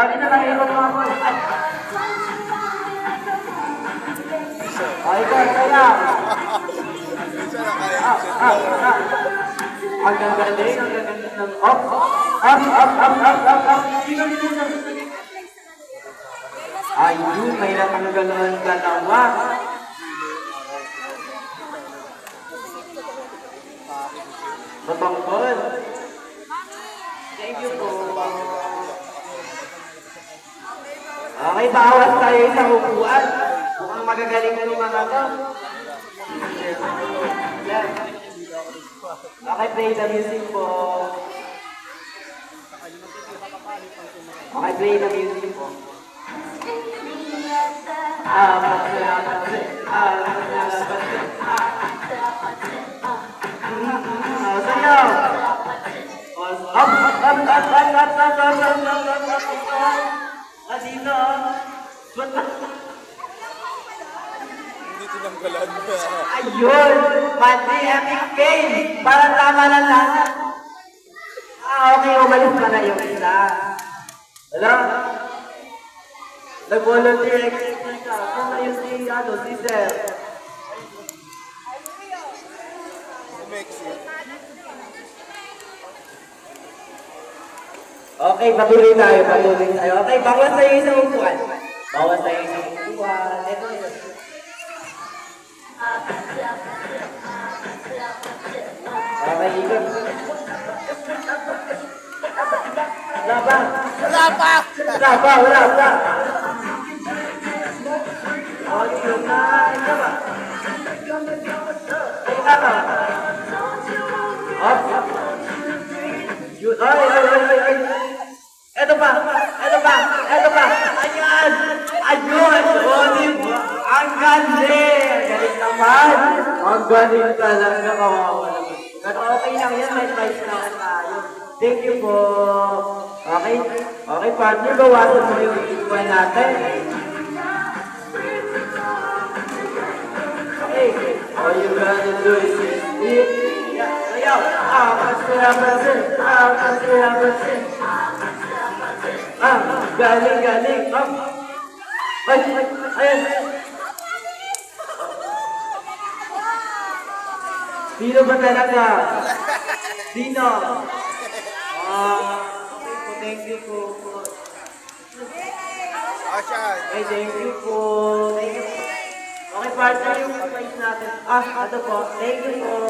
Lagi na lang ikot mga boy. Ay, kaya. Ang gagaling, ang gagaling ng up. Ayun, may natanggal ng dalawa. Babanggol. Thank you po. Okay, bawas tayo sa upuan. Mukhang magagaling na yung mga to. Okay, play the music po. Okay, play the music po. Sayaw! Dito. Hindi tinanggalan. Ayun! Pati epic game! Para tama na lahat. Okay, umalis pa na yung isa. Wala? Nag-volunteer exercise ka. Kung na yung si Sir. Okay, patuloy tayo. Okay, bawas tayo isang upuan. Ito. Okay, ikot. Wala pa. Okay, yun na. Ito ba? Ay. Ito pa. Ayan. O, diba? Ang galing. Galing naman. Ang galing talaga. Kawawa naman. Pero okay lang yan. May price na tayo. Thank you po. Okay, partner. Bawasan mo yung ikuan natin. Okay. All you gotta do is eat. Ayaw. Galing. Ayan. Sino ba talaga? Sino? Thank you po. Ay, thank you po. Okay, partner yung price natin. Ito po. Thank you po.